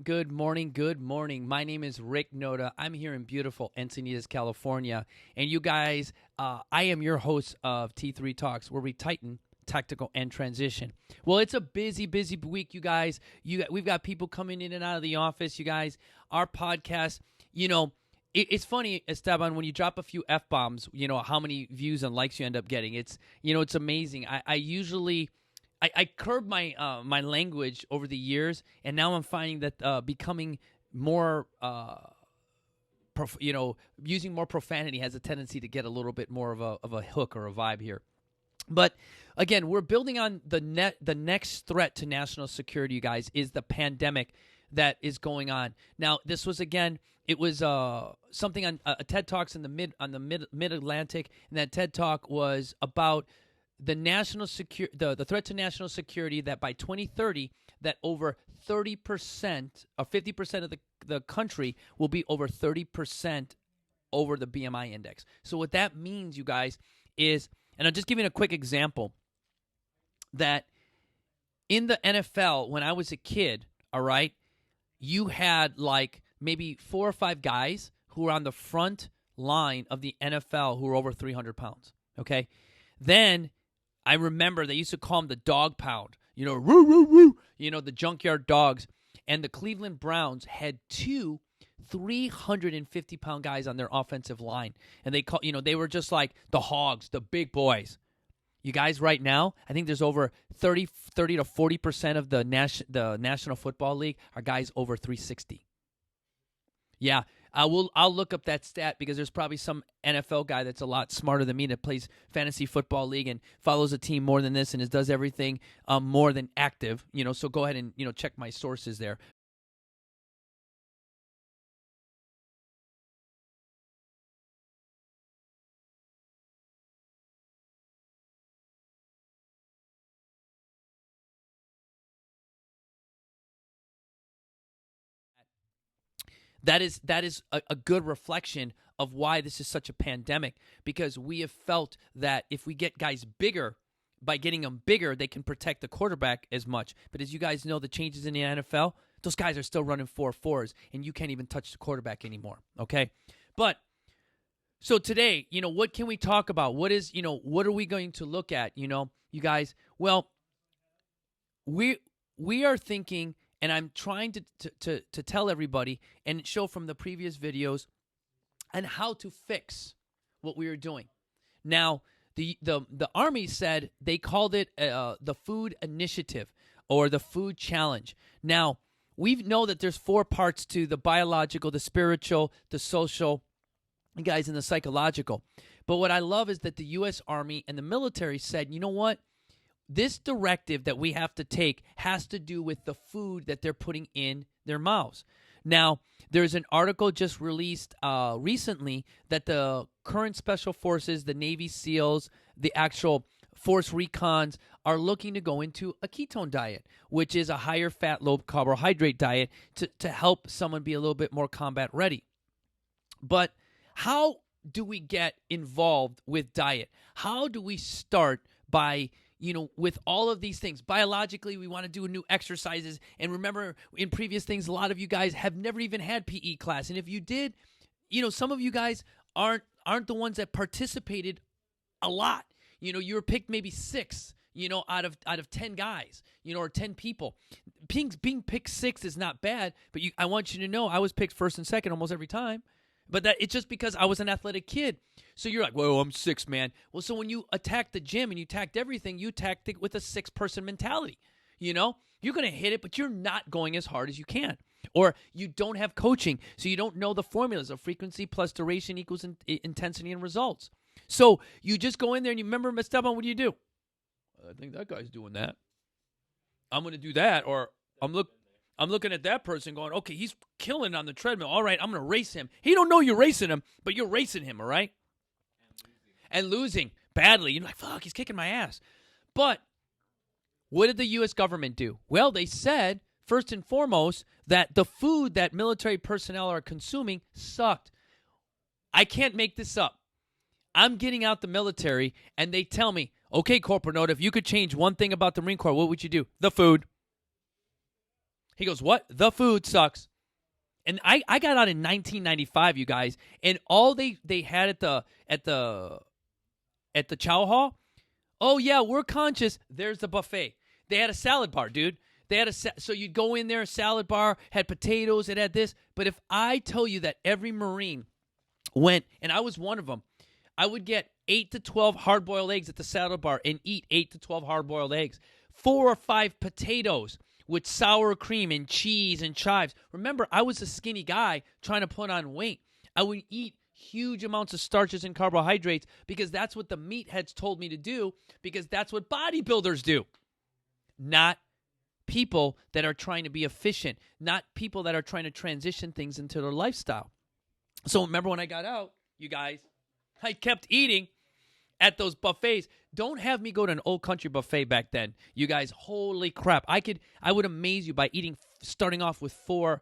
good morning, good morning. My name is Rick Noda. I'm here in beautiful Encinitas, California. And you guys, I am your host of T3 Talks, where we tighten tactical and transition. Well, it's a busy week, you guys. We've got people coming in and out of the office, you guys. Our podcast, it's funny, Esteban, when you drop a few F-bombs, how many views and likes you end up getting. It's amazing. I usually... I curbed my language over the years, and now I'm finding that becoming more, using more profanity has a tendency to get a little bit more of a hook or a vibe here. But again, we're building on the next threat to national security, you guys, is the pandemic that is going on. Now, this was it was something on a TED Talks in the mid Atlantic, and that TED Talk was about the the threat to national security, that by 2030, that over 30% or 50% of the country will be over 30% over the BMI index. So what that means, you guys, is, and I'll just give you a quick example, that in the NFL, when I was a kid, all right, you had like maybe 4 or 5 guys who were on the front line of the NFL who were over 300 pounds, okay? Then I remember they used to call them the dog pound, woo, woo, woo, the junkyard dogs. And the Cleveland Browns had 2 350-pound guys on their offensive line. And they were just like the hogs, the big boys. You guys, right now, I think there's over 30 to 40% of the National Football League are guys over 360. Yeah, I'll look up that stat, because there's probably some NFL guy that's a lot smarter than me that plays fantasy football league and follows a team more than this and does everything more than active. So go ahead and check my sources there. That is a good reflection of why this is such a pandemic, because we have felt that if we get guys bigger, by getting them bigger, they can protect the quarterback as much. But as you guys know, the changes in the NFL, those guys are still running 4.4s, and you can't even touch the quarterback anymore, okay? But so today, what can we talk about? What are we going to look at, you guys? Well, we are thinking, and I'm trying to tell everybody and show from the previous videos on how to fix what we are doing. Now, the Army said they called it the Food Initiative or the Food Challenge. Now, we know that there's 4 parts to the biological, the spiritual, the social, guys, and the psychological. But what I love is that the U.S. Army and the military said, you know what? This directive that we have to take has to do with the food that they're putting in their mouths. Now, there's an article just released recently that the current special forces, the Navy SEALs, the actual force recons are looking to go into a ketone diet, which is a higher fat, low carbohydrate diet to help someone be a little bit more combat ready. But how do we get involved with diet? How do we start by with all of these things? Biologically, we want to do new exercises. And remember, in previous things, a lot of you guys have never even had PE class. And if you did, some of you guys aren't the ones that participated a lot. You were picked maybe 6, out of 10 guys, or 10 people. Being picked 6 is not bad, but I want you to know I was picked first and second almost every time. But it's just because I was an athletic kid. So you're like, well, I'm 6, man. Well, so when you attack the gym and you attacked everything, you attacked it with a 6-person mentality. You're going to hit it, but you're not going as hard as you can. Or you don't have coaching, so you don't know the formulas of frequency plus duration equals intensity and results. So you just go in there and you remember, Esteban, what do? I think that guy's doing that. I'm going to do that. Or I'm looking at that person going, okay, he's killing on the treadmill. All right, I'm going to race him. He don't know you're racing him, but you're racing him, all right? And losing badly. You're like, fuck, he's kicking my ass. But what did the U.S. government do? Well, they said, first and foremost, that the food that military personnel are consuming sucked. I can't make this up. I'm getting out the military, and they tell me, okay, Corporal Note, if you could change one thing about the Marine Corps, what would you do? The food. He goes, what? The food sucks. And I got out in 1995, you guys, and all they had at the chow hall, oh yeah, we're conscious. There's the buffet. They had a salad bar, dude. They had so you'd go in there, a salad bar had potatoes, it had this. But if I tell you that every Marine went, and I was one of them, I would get 8 to 12 hard-boiled eggs at the salad bar and eat 8 to 12 hard-boiled eggs, 4 or 5 potatoes with sour cream and cheese and chives. Remember, I was a skinny guy trying to put on weight. I would eat huge amounts of starches and carbohydrates because that's what the meatheads told me to do, because that's what bodybuilders do. Not people that are trying to be efficient, not people that are trying to transition things into their lifestyle. So remember when I got out, you guys, I kept eating at those buffets. Don't have me go to an old country buffet back then. You guys, holy crap. I would amaze you by eating, starting off with four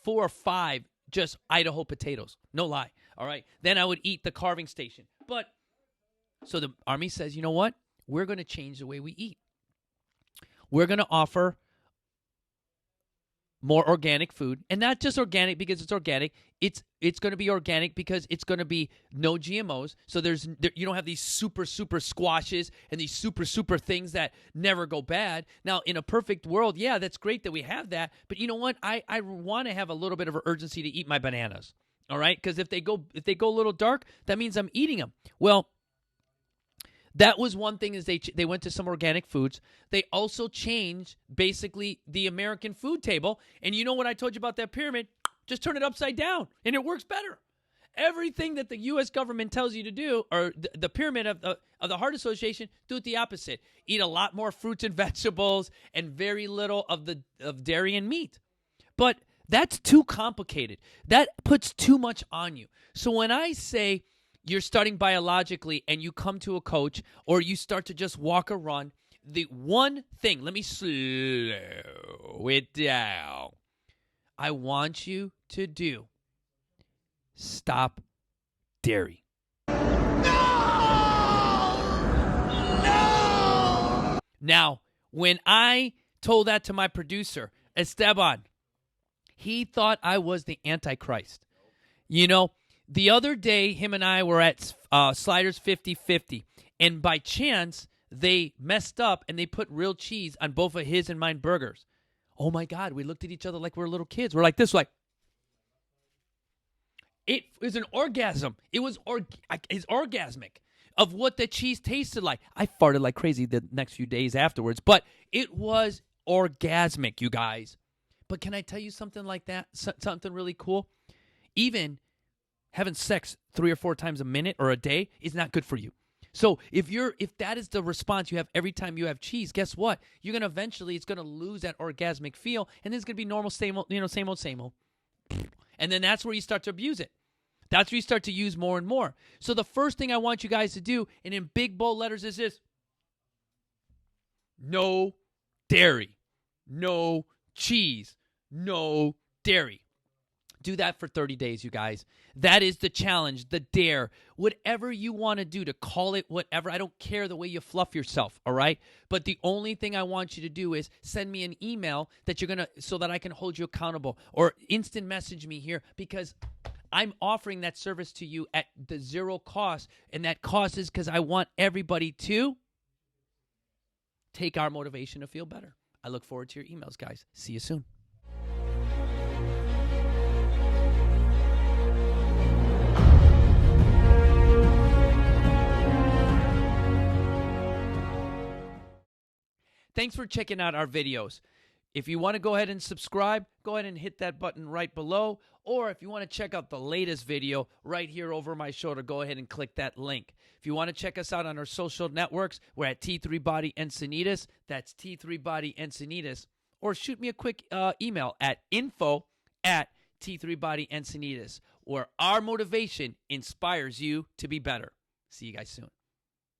or five just Idaho potatoes. No lie. All right. Then I would eat the carving station. But so the Army says, you know what? We're going to change the way we eat. We're going to offer more organic food, and not just organic because it's organic. It's going to be organic because it's going to be no GMOs. So you don't have these super squashes and these super things that never go bad. Now, in a perfect world, yeah, that's great that we have that. But you know what? I want to have a little bit of an urgency to eat my bananas. All right, because if they go a little dark, that means I'm eating them. Well, that was one thing, is they went to some organic foods. They also changed basically the American food table. And you know what I told you about that pyramid? Just turn it upside down, and it works better. Everything that the U.S. government tells you to do, or the pyramid of the Heart Association, do it the opposite. Eat a lot more fruits and vegetables and very little of dairy and meat. But that's too complicated. That puts too much on you. So when I say you're starting biologically and you come to a coach or you start to just walk or run, the one thing, let me slow it down, I want you to do, stop dairy. No! Now, when I told that to my producer, Esteban, he thought I was the Antichrist. You know, the other day, him and I were at Sliders 50-50, and by chance, they messed up and they put real cheese on both of his and mine burgers. Oh my God, we looked at each other like we were little kids. We're like this, like, it was an orgasm. It was it's orgasmic of what the cheese tasted like. I farted like crazy the next few days afterwards, but it was orgasmic, you guys. But can I tell you something like that? Something really cool? Even having sex 3 or 4 times a minute or a day is not good for you. So if that is the response you have every time you have cheese, guess what? You're gonna eventually, it's gonna lose that orgasmic feel, and then it's gonna be normal, same old. And then that's where you start to abuse it. That's where you start to use more and more. So the first thing I want you guys to do, and in big bold letters, is this: no dairy, no cheese, no dairy. Do that for 30 days, you guys. That is the challenge, the dare. Whatever you want to do, to call it whatever. I don't care the way you fluff yourself, all right? But the only thing I want you to do is send me an email so that I can hold you accountable, or instant message me here, because I'm offering that service to you at the zero cost. And that cost is because I want everybody to take our motivation to feel better. I look forward to your emails, guys. See you soon. Thanks for checking out our videos. If you want to go ahead and subscribe, go ahead and hit that button right below. Or if you want to check out the latest video right here over my shoulder, go ahead and click that link. If you want to check us out on our social networks, we're at T3 Body Encinitas. That's T3 Body Encinitas. Or shoot me a quick email at info@T3 Body Encinitas, where our motivation inspires you to be better. See you guys soon.